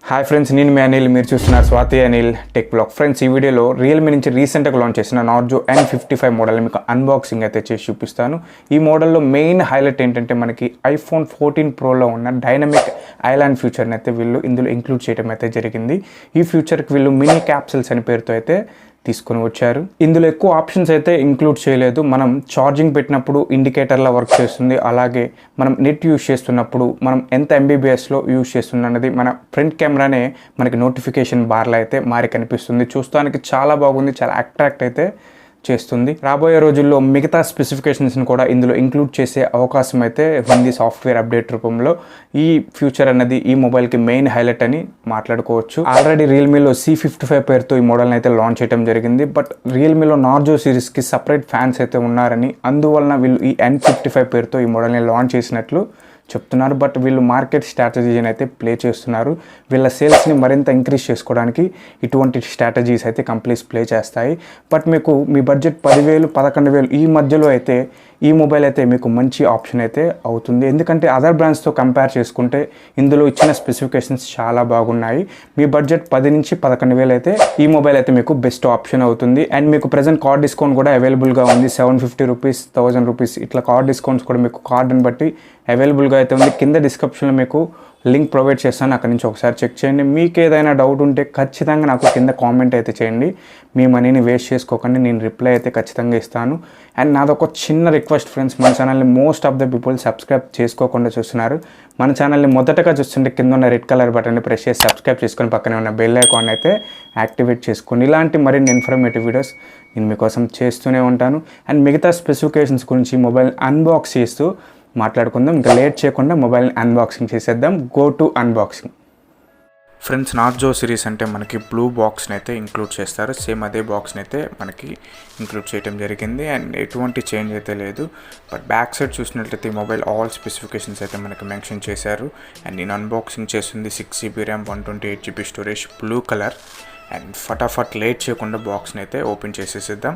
Hi friends, నేను మీ అనిల్. మీరు చూస్తున్నారు Swathi Anil tech blog. Friends, ఈ వీడియోలో రియల్మీ నుంచి రీసెంట్గా లాంచ్ చేసిన నార్జో N55 మోడల్ మీకు అన్బాక్సింగ్ అయితే చేసి చూపిస్తాను. ఈ మోడల్లో మెయిన్ హైలైట్ ఏంటంటే మనకి iPhone 14 Proలో ఉన్న డైనమిక్ ఐలాండ్ ఫ్యూచర్ని అయితే వీళ్ళు ఇందులో ఇంక్లూడ్ చేయడం అయితే జరిగింది. ఈ ఫ్యూచర్కి వీళ్ళు మినీ క్యాప్సిల్స్ అనే పేరుతో అయితే తీసుకొని వచ్చారు. ఇందులో ఎక్కువ ఆప్షన్స్ అయితే ఇంక్లూడ్ చేయలేదు. మనం ఛార్జింగ్ పెట్టినప్పుడు ఇండికేటర్లా వర్క్ చేస్తుంది. అలాగే మనం నెట్ యూజ్ చేస్తున్నప్పుడు మనం ఎంత MBPSలో యూజ్ చేస్తున్నది మన ఫ్రంట్ కెమెరానే మనకి నోటిఫికేషన్ బార్లో అయితే మారి కనిపిస్తుంది. చూస్తానికి చాలా బాగుంది, చాలా అట్రాక్ట్ అయితే చేస్తుంది. రాబోయే రోజుల్లో మిగతా స్పెసిఫికేషన్స్ని కూడా ఇందులో ఇంక్లూడ్ చేసే అవకాశం అయితే ఉంది సాఫ్ట్వేర్ అప్డేట్ రూపంలో. ఈ ఫ్యూచర్ అన్నది ఈ మొబైల్కి మెయిన్ హైలైట్ అని మాట్లాడుకోవచ్చు. ఆల్రెడీ రియల్మీలో C55 పేరుతో ఈ మోడల్ని అయితే లాంచ్ చేయడం జరిగింది. బట్ రియల్మీలో నార్జో సిరీస్కి సపరేట్ ఫ్యాన్స్ అయితే ఉన్నారని, అందువలన వీళ్ళు ఈ N55 పేరుతో ఈ మోడల్ని లాంచ్ చేసినట్లు చెప్తున్నారు. బట్ వీళ్ళు మార్కెట్ స్ట్రాటజీని అయితే ప్లే చేస్తున్నారు. వీళ్ళ సేల్స్ని మరింత ఇంక్రీజ్ చేసుకోవడానికి ఇటువంటి స్ట్రాటజీస్ అయితే కంపెనీస్ ప్లే చేస్తాయి. బట్ మీకు మీ బడ్జెట్ 10,000 11,000 ఈ మధ్యలో అయితే ఈ మొబైల్ అయితే మీకు మంచి ఆప్షన్ అయితే అవుతుంది. ఎందుకంటే అదర్ బ్రాండ్స్తో కంపేర్ చేసుకుంటే ఇందులో ఇచ్చిన స్పెసిఫికేషన్స్ చాలా బాగున్నాయి. మీ బడ్జెట్ 10 నుంచి 11,000 అయితే ఈ మొబైల్ అయితే మీకు బెస్ట్ ఆప్షన్ అవుతుంది. అండ్ మీకు ప్రజెంట్ కార్డ్ డిస్కౌంట్ కూడా అవైలబుల్గా ఉంది. 750 రూపీస్, 1000 రూపీస్ ఇట్లా కార్డ్ డిస్కౌంట్స్ కూడా మీకు కార్డుని బట్టి అవైలబుల్గా అయితే ఉంది. కింద డిస్క్రిప్షన్లో మీకు లింక్ ప్రొవైడ్ చేస్తాను, అక్కడి నుంచి ఒకసారి చెక్ చేయండి. మీకు ఏదైనా డౌట్ ఉంటే ఖచ్చితంగా నాకు కింద కామెంట్ అయితే చేయండి. మీ మనీని వేస్ట్ చేసుకోకండి, నేను రిప్లై అయితే ఖచ్చితంగా ఇస్తాను. అండ్ నాదొక చిన్న రిక్వెస్ట్ ఫ్రెండ్స్, మన ఛానల్ని most of the people subscribe చేసుకోకుండా చూస్తున్నారు. మన ఛానల్ని మొదటగా చూస్తుంటే కింద ఉన్న రెడ్ కలర్ బటన్ని ప్రెస్ చేసి సబ్స్క్రైబ్ చేసుకొని పక్కనే ఉన్న బెల్ ఐకాన్ అయితే యాక్టివేట్ చేసుకోండి. ఇలాంటి మరిన్ని ఇన్ఫర్మేటివ్ వీడియోస్ నేను మీకోసం చేస్తూనే ఉంటాను. అండ్ మిగతా స్పెసిఫికేషన్స్ గురించి మొబైల్ అన్బాక్స్ చేస్తూ మాట్లాడుకుందాం. ఇంకా లేట్ చేయకుండా మొబైల్ని అన్బాక్సింగ్ చేసేద్దాం. Go to unboxing. Friends, Narzo series అంటే మనకి బ్లూ బాక్స్ని అయితే ఇంక్లూడ్ చేస్తారు. సేమ్ అదే బాక్స్ని అయితే మనకి ఇంక్లూడ్ చేయడం జరిగింది. అండ్ ఎటువంటి చేంజ్ అయితే లేదు. బట్ బ్యాక్ సైడ్ చూసినట్లయితే ఈ మొబైల్ ఆల్ స్పెసిఫికేషన్స్ అయితే మనకి మెన్షన్ చేశారు. అండ్ నేను అన్బాక్సింగ్ చేస్తుంది 6GB RAM, 128GB storage, blue colour. And ఫటాఫట్ లేట్ చేయకుండా బాక్స్ని అయితే ఓపెన్ చేసేసిద్దాం.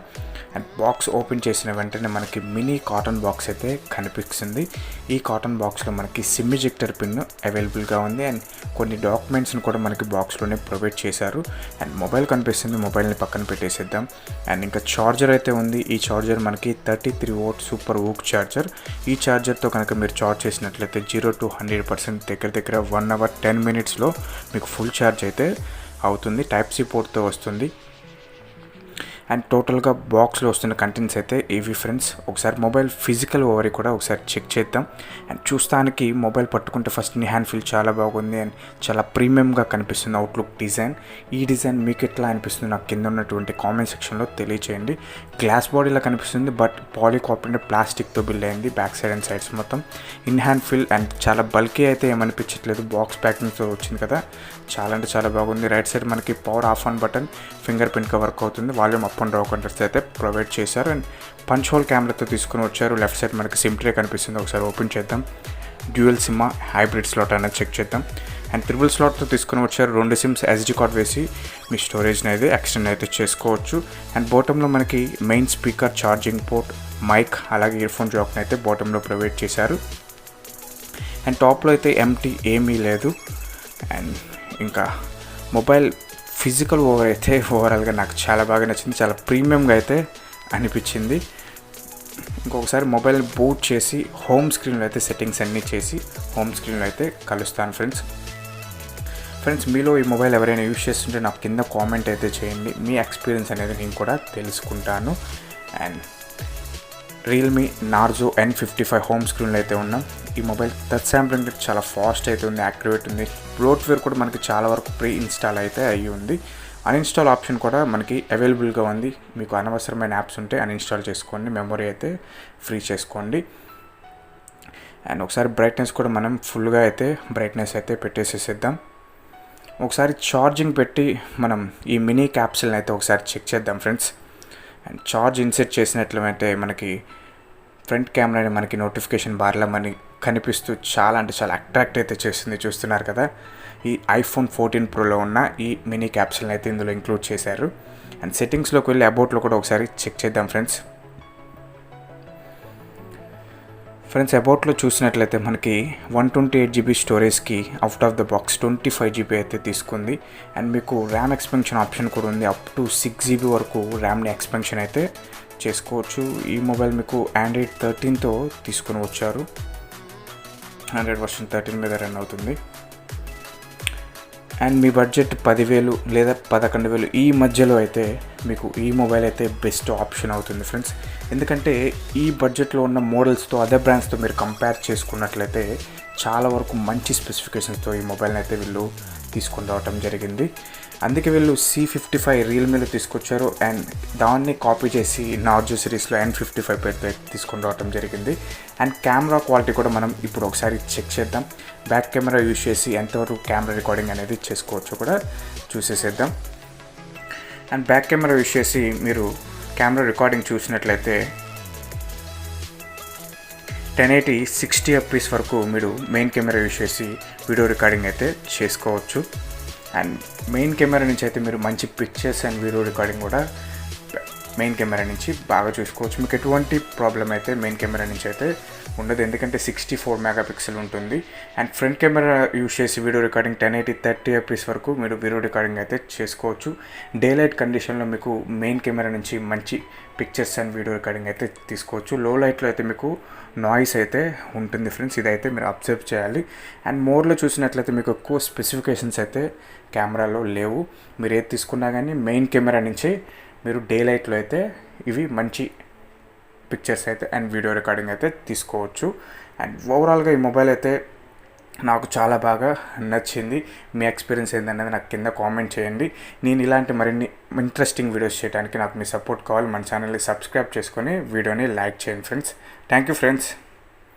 అండ్ బాక్స్ ఓపెన్ చేసిన వెంటనే మనకి మినీ కాటన్ బాక్స్ అయితే కనిపిస్తుంది. ఈ కాటన్ బాక్స్లో మనకి సిమ్ ఎజెక్టర్ పిన్ అవైలబుల్గా ఉంది. అండ్ కొన్ని డాక్యుమెంట్స్ని కూడా మనకి బాక్స్లోనే ప్రొవైడ్ చేశారు. అండ్ మొబైల్ కనిపిస్తుంది, మొబైల్ని పక్కన పెట్టేసేద్దాం. అండ్ ఇంకా ఛార్జర్ అయితే ఉంది. ఈ ఛార్జర్ మనకి 33V సూపర్ వూక్ ఛార్జర్. ఈ ఛార్జర్తో కనుక మీరు ఛార్జ్ చేసినట్లయితే 0 to 100% దగ్గర 1 hour 10 minutesలో మీకు ఫుల్ ఛార్జ్ అయితే అవుతుంది. టైప్ సి పోర్ట్తో వస్తుంది. అండ్ టోటల్గా బాక్స్లో వస్తున్న కంటెంట్స్ అయితే ఇవి ఫ్రెండ్స్. ఒకసారి మొబైల్ ఫిజికల్ ఓవరీ కూడా ఒకసారి చెక్ చేద్దాం. అండ్ చూస్తానికి మొబైల్ పట్టుకుంటే ఫస్ట్ నీ హ్యాండ్ ఫీల్ చాలా బాగుంది అండ్ చాలా ప్రీమియంగా కనిపిస్తుంది అవుట్లుక్ డిజైన్. ఈ డిజైన్ మీకు ఎట్లా అనిపిస్తుంది నాకు కింద ఉన్నటువంటి కామెంట్ సెక్షన్లో తెలియచేయండి. గ్లాస్ బాడీలా కనిపిస్తుంది, బట్ పాలీకార్బోనేట్ ప్లాస్టిక్తో బిల్డ్ అయింది బ్యాక్ సైడ్ అండ్ సైడ్స్ మొత్తం. ఇన్ హ్యాండ్ ఫీల్ అండ్ చాలా బల్కీ అయితే ఏమనిపించట్లేదు. బాక్స్ ప్యాకింగ్తో వచ్చింది కదా, చాలా అంటే చాలా బాగుంది. రైట్ సైడ్ మనకి power off on button finger ప్రింట్గా వర్క్ అవుతుంది. Volume up and down controls అయితే ప్రొవైడ్ చేశారు. అండ్ పంచ్ హోల్ కెమెరాతో తీసుకుని వచ్చారు. లెఫ్ట్ సైడ్ మనకి సిమ్ ట్రే కనిపిస్తుంది, ఒకసారి ఓపెన్ చేద్దాం. డ్యూయల్ సిమ్ హైబ్రిడ్ స్లాట్ అనేది చెక్ చేద్దాం. అండ్ ట్రిపుల్ స్లాట్తో తీసుకుని వచ్చారు. 2 సిమ్స్ SD కార్డ్ వేసి మీ స్టోరేజ్ని అయితే ఎక్స్టెండ్ అయితే చేసుకోవచ్చు. అండ్ బాటంలో మనకి main speaker, charging port, mic, అలాగే ఇయర్ ఫోన్ జాక్ని అయితే బాటంలో ప్రొవైడ్ చేశారు. అండ్ టాప్లో అయితే ఎంటీ ఏమీ లేదు. అండ్ ఇంకా మొబైల్ ఫిజికల్ ఓవర్ అయితే ఓవరాల్గా నాకు చాలా బాగా నచ్చింది. చాలా ప్రీమియంగా అయితే అనిపించింది. ఇంకొకసారి మొబైల్ బూట్ చేసి హోమ్ స్క్రీన్లో అయితే సెట్టింగ్స్ అన్నీ చేసి హోమ్ స్క్రీన్లో అయితే కలుస్తాను ఫ్రెండ్స్. మీలో ఈ మొబైల్ ఎవరైనా యూజ్ చేస్తుంటే నాకు కింద కామెంట్ అయితే చేయండి. మీ ఎక్స్పీరియన్స్ అనేది నేను కూడా తెలుసుకుంటాను. And Realme Narzo N55 home స్క్రీన్లో అయితే ఉన్నాం. ఈ మొబైల్ టచ్ శాంప్లింగ్ చాలా ఫాస్ట్ అయితే ఉంది, యాక్టివేట్ ఉంది. బ్లోట్వేర్ కూడా మనకి చాలా వరకు ప్రీ ఇన్స్టాల్ అయితే అయ్యి ఉంది. అన్ఇన్స్టాల్ ఆప్షన్ కూడా మనకి అవైలబుల్గా ఉంది. మీకు అనవసరమైన యాప్స్ ఉంటే అన్ఇన్స్టాల్ చేసుకోండి, మెమొరీ అయితే ఫ్రీ చేసుకోండి. అండ్ ఒకసారి బ్రైట్నెస్ కూడా మనం ఫుల్గా అయితే బ్రైట్నెస్ అయితే పెట్టేసేద్దాం. ఒకసారి ఛార్జింగ్ పెట్టి మనం ఈ మినీ క్యాప్సిల్ని అయితే ఒకసారి చెక్ చేద్దాం ఫ్రెండ్స్. అండ్ ఛార్జ్ ఇన్సెట్ చేసినట్లయితే మనకి ఫ్రంట్ కెమెరాని మనకి నోటిఫికేషన్ బార్లో మనకి కనిపిస్తూ చాలా అంటే చాలా అట్రాక్ట్ అయితే చేస్తుంది. చూస్తున్నారు కదా, ఈ iPhone 14 Proలో ఉన్న ఈ మినీ క్యాప్సిల్ని అయితే ఇందులో ఇంక్లూడ్ చేశారు. అండ్ సెట్టింగ్స్లోకి వెళ్ళి అబౌట్లో కూడా ఒకసారి చెక్ చేద్దాం ఫ్రెండ్స్. ఫ్రెండ్స్ అబౌట్లో చూసినట్లయితే మనకి 128 GB స్టోరేజ్కి out of the box 25 GB అయితే తీసుకుంది. అండ్ మీకు ర్యామ్ ఎక్స్పెన్షన్ ఆప్షన్ కూడా ఉంది. అప్ టు 6 GB వరకు ర్యామ్ని ఎక్స్పెన్షన్ అయితే చేసుకోవచ్చు. ఈ మొబైల్ మీకు ఆండ్రాయిడ్ 13తో తీసుకుని వచ్చారు. ఆండ్రాయిడ్ వర్షన్ 13 మీద రన్ అవుతుంది. అండ్ మీ బడ్జెట్ 10,000 లేదా 11,000 ఈ మధ్యలో అయితే మీకు ఈ మొబైల్ అయితే బెస్ట్ ఆప్షన్ అవుతుంది ఫ్రెండ్స్. ఎందుకంటే ఈ బడ్జెట్లో ఉన్న మోడల్స్తో అదర్ బ్రాండ్స్తో మీరు కంపేర్ చేసుకున్నట్లయితే చాలా వరకు మంచి స్పెసిఫికేషన్స్తో ఈ మొబైల్ని అయితే వీళ్ళు తీసుకొని రావటం జరిగింది. అందుకే వీళ్ళు C55 రియల్మీలో తీసుకొచ్చారు. అండ్ దాన్ని కాపీ చేసి నార్జో సిరీస్లో N55 పేరుతో తీసుకొని రావటం జరిగింది. అండ్ కెమెరా క్వాలిటీ కూడా మనం ఇప్పుడు ఒకసారి చెక్ చేద్దాం. బ్యాక్ కెమెరా యూజ్ చేసి ఎంతవరకు కెమెరా రికార్డింగ్ అనేది చేసుకోవచ్చో కూడా చూసేసేద్దాం. అండ్ బ్యాక్ కెమెరా యూజ్ చేసి మీరు కెమెరా రికార్డింగ్ చూసినట్లయితే 1080 60 FPS వరకు మీరు మెయిన్ కెమెరా యూజ్ చేసి వీడియో రికార్డింగ్ అయితే చేసుకోవచ్చు. అండ్ మెయిన్ కెమెరా నుంచి అయితే మీరు మంచి పిక్చర్స్ అండ్ వీడియో రికార్డింగ్ కూడా మెయిన్ కెమెరా నుంచి బాగా చూసుకోవచ్చు. మీకు ఎటువంటి ప్రాబ్లం అయితే మెయిన్ కెమెరా నుంచి అయితే ఉండదు, ఎందుకంటే 64 MP ఉంటుంది. అండ్ ఫ్రంట్ కెమెరా యూజ్ చేసి వీడియో రికార్డింగ్ 1080 30 FPS వరకు మీరు వీడియో రికార్డింగ్ అయితే చేసుకోవచ్చు. డే లైట్ కండిషన్లో మీకు మెయిన్ కెమెరా నుంచి మంచి పిక్చర్స్ అండ్ వీడియో రికార్డింగ్ అయితే తీసుకోవచ్చు. లో లైట్లో అయితే మీకు నాయిస్ అయితే ఉంటుంది ఫ్రెండ్స్, ఇదైతే మీరు అబ్జర్వ్ చేయాలి. అండ్ మోర్లో చూసినట్లయితే మీకు ఎక్కువ స్పెసిఫికేషన్స్ అయితే కెమెరాలో లేవు. మీరు ఏది తీసుకున్నా కానీ మెయిన్ కెమెరా నుంచి మీరు డే లైట్లో అయితే ఇవి మంచి పిక్చర్స్ అయితే అండ్ వీడియో రికార్డింగ్ అయితే తీసుకోవచ్చు. అండ్ ఓవరాల్గా ఈ మొబైల్ అయితే నాకు చాలా బాగా నచ్చింది. మీ ఎక్స్పీరియన్స్ ఏంటనేది నాకు కింద కామెంట్ చేయండి. నేను ఇలాంటి మరిన్ని ఇంట్రెస్టింగ్ వీడియోస్ చేయడానికి నాకు మీ సపోర్ట్ కావాలి. మన ఛానల్ని సబ్స్క్రైబ్ చేసుకొని వీడియోని లైక్ చేయండి ఫ్రెండ్స్. Thank you friends.